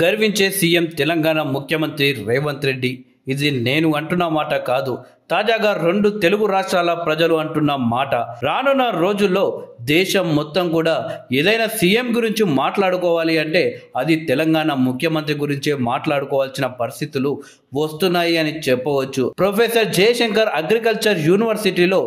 గర్వించే CM Telangana ముఖ్యమంత్రి రేవంత్ రెడ్డి. ఇది నేను అంటున్న మాట కాదు, తాజాగా 2 తెలుగు రాష్ట్రాల ప్రజలు అంటున్న మాట. రానున్న రోజుల్లో దేశం మొత్తం కూడా ఏదైనా సీఎం గురించి మాట్లాడుకోవాలి అంటే అది తెలంగాణ ముఖ్యమంత్రి గురించే మాట్లాడుకోవాల్సిన పరిస్థితులు వస్తున్నాయి అని చెప్పవచ్చు. ప్రొఫెసర్ జయశంకర్ అగ్రికల్చర్ యూనివర్సిటీలో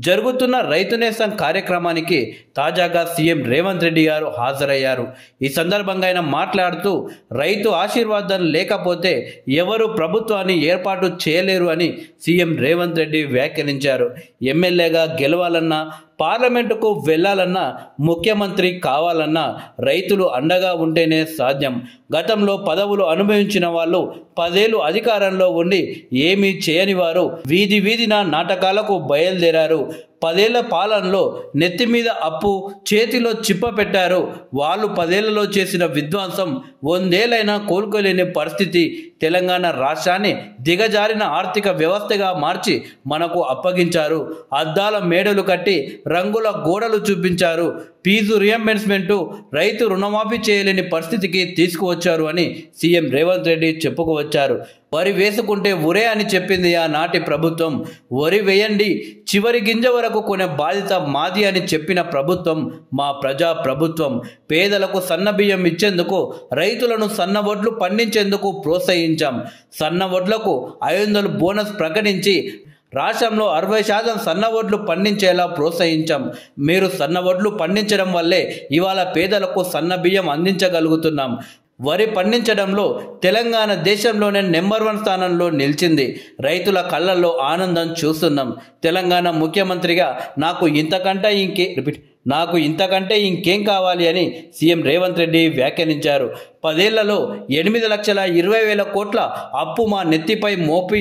జరుగుతున్న రైతు నేస్తం కార్యక్రమానికి తాజాగా సీఎం రేవంత్ రెడ్డి గారు హాజరయ్యారు. ఈ సందర్భంగా ఆయన మాట్లాడుతూ రైతు ఆశీర్వాదం లేకపోతే ఎవరు ప్రభుత్వాన్ని ఏర్పాటు చేయలేరు అని సీఎం రేవంత్ రెడ్డి వ్యాఖ్యానించారు. ఎమ్మెల్యేగా గెలవాలన్నా, పార్లమెంటుకు వెళ్లాలన్నా, ముఖ్యమంత్రి కావాలన్నా రైతులు అండగా ఉంటేనే సాధ్యం. గతంలో పదవులు అనుభవించిన వాళ్ళు 10 ఏళ్ళు అధికారంలో ఉండి ఏమీ చేయని వారు వీధిన నాటకాలకు బయలుదేరారు. 10 ఏళ్ల పాలనలో నెత్తి మీద అప్పు, చేతిలో చిప్ప పెట్టారు. వాళ్ళు 10 ఏళ్లలో చేసిన విధ్వంసం 100 ఏళ్ళైనా కోలుకోలేని పరిస్థితి. తెలంగాణ రాష్ట్రాన్ని దిగజారిన ఆర్థిక వ్యవస్థగా మార్చి మనకు అప్పగించారు. అద్దాల మేడలు కట్టి రంగుల గోడలు చూపించారు. ఫీజు రియంబర్స్మెంట్, రైతు రుణమాఫీ చేయలేని పరిస్థితికి తీసుకువచ్చారు అని సీఎం రేవంత్ రెడ్డి చెప్పుకువచ్చారు. వరి వేసుకుంటే ఉరే అని చెప్పింది ఆనాటి ప్రభుత్వం. వరి వేయండి, చివరి గింజ వరకు కొనే బాధ్యత మాది అని చెప్పిన ప్రభుత్వం మా ప్రజా ప్రభుత్వం. పేదలకు సన్న బియ్యం ఇచ్చేందుకు, రైతులను సన్న వడ్లు పండించేందుకు ప్రోత్సహించాం. సన్న వడ్లకు 500 బోనస్ ప్రకటించి రాష్ట్రంలో 60% సన్న వడ్లు పండించేలా ప్రోత్సహించాం. మీరు సన్న వడ్లు పండించడం వల్లే ఇవాళ పేదలకు సన్న బియ్యం అందించగలుగుతున్నాం. వరి పండించడంలో తెలంగాణ దేశంలోనే నెంబర్ 1 స్థానంలో నిలిచింది. రైతుల కళ్ళల్లో ఆనందం చూస్తున్నాం. తెలంగాణ ముఖ్యమంత్రిగా నాకు ఇంతకంటే ఇంకేం కావాలి అని సీఎం రేవంత్ రెడ్డి వ్యాఖ్యానించారు. 10 ఏళ్లలో 8,20,000 కోట్ల అప్పు మా నెత్తిపై మోపి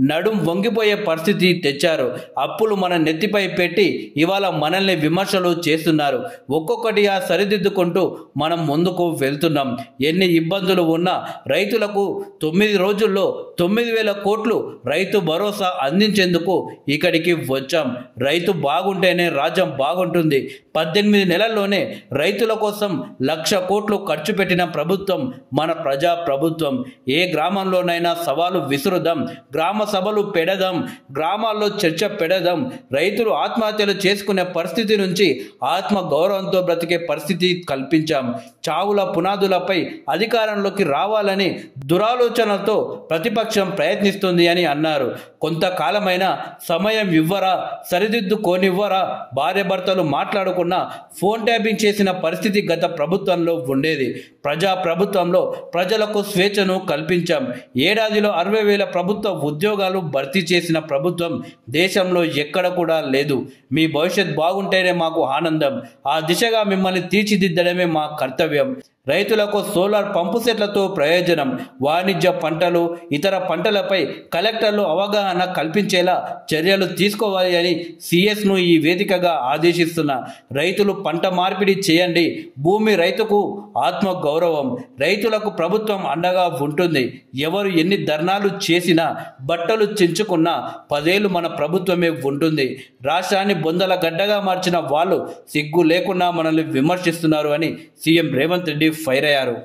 నడుం వంగిపోయే పరిస్థితి తెచ్చారు. అప్పులు మన నెత్తిపై పెట్టి ఇవాళ మనల్ని విమర్శలు చేస్తున్నారు. ఒక్కొక్కటిగా సరిదిద్దుకుంటూ మనం ముందుకు వెళ్తున్నాం. ఎన్ని ఇబ్బందులు ఉన్నా రైతులకు 9 రోజుల్లో 9,000 కోట్లు రైతు భరోసా అందించేందుకు ఇక్కడికి వచ్చాం. రైతు బాగుంటేనే రాజ్యం బాగుంటుంది. 18 నెలల్లోనే రైతుల కోసం 1,00,000 కోట్లు ఖర్చు పెట్టిన ప్రభుత్వం మన ప్రజా ప్రభుత్వం. ఏ గ్రామంలోనైనా సవాలు విసురుదాం, గ్రామ సభలు పెడదాం, గ్రామాల్లో చర్చ పెడదాం. రైతులు ఆత్మహత్యలు చేసుకునే పరిస్థితి నుంచి ఆత్మ గౌరవంతో బ్రతికే పరిస్థితి కల్పించాం. చావుల పునాదులపై అధికారంలోకి రావాలని దురాలోచనలతో ప్రతిపక్షం ప్రయత్నిస్తుంది అని అన్నారు. కొంతకాలమైన సమయం ఇవ్వరా, సరిదిద్దుకోనివ్వరా, భార్యాభర్తలు మాట్లాడుకున్న ఫోన్ ట్యాపింగ్ చేసిన పరిస్థితి గత ప్రభుత్వంలో ఉండేది. ప్రజా ప్రభుత్వంలో ప్రజలకు స్వేచ్ఛను కల్పించాం. ఏడాదిలో 60,000 ప్రభుత్వ ఉద్యోగాలు భర్తీ చేసిన ప్రభుత్వం దేశంలో ఎక్కడ కూడా లేదు. మీ భవిష్యత్ బాగుంటేనే మాకు ఆనందం. ఆ దిశగా మిమ్మల్ని తీర్చిదిద్దడమే మా కర్తవ్యం. రైతులకు సోలార్ పంపు సెట్లతో ప్రయోజనం. వాణిజ్య పంటలు, ఇతర పంటలపై కలెక్టర్లు అవగాహన కల్పించేలా చర్యలు తీసుకోవాలి అని సిఎస్ను ఈ వేదికగా ఆదేశిస్తున్నా. రైతులు పంట మార్పిడి చేయండి. భూమి రైతుకు ఆత్మ గౌరవం. రైతులకు ప్రభుత్వం అండగా ఉంటుంది. ఎవరు ఎన్ని ధర్నాలు చేసినా, బట్టలు చించుకున్నా 10 ఏళ్ళు మన ప్రభుత్వమే ఉంటుంది. రాష్ట్రాన్ని బొందల గడ్డగా మార్చిన వాళ్ళు సిగ్గు లేకుండా మనల్ని విమర్శిస్తున్నారు అని సీఎం రేవంత్ రెడ్డి ఫైర్ అయ్యారు.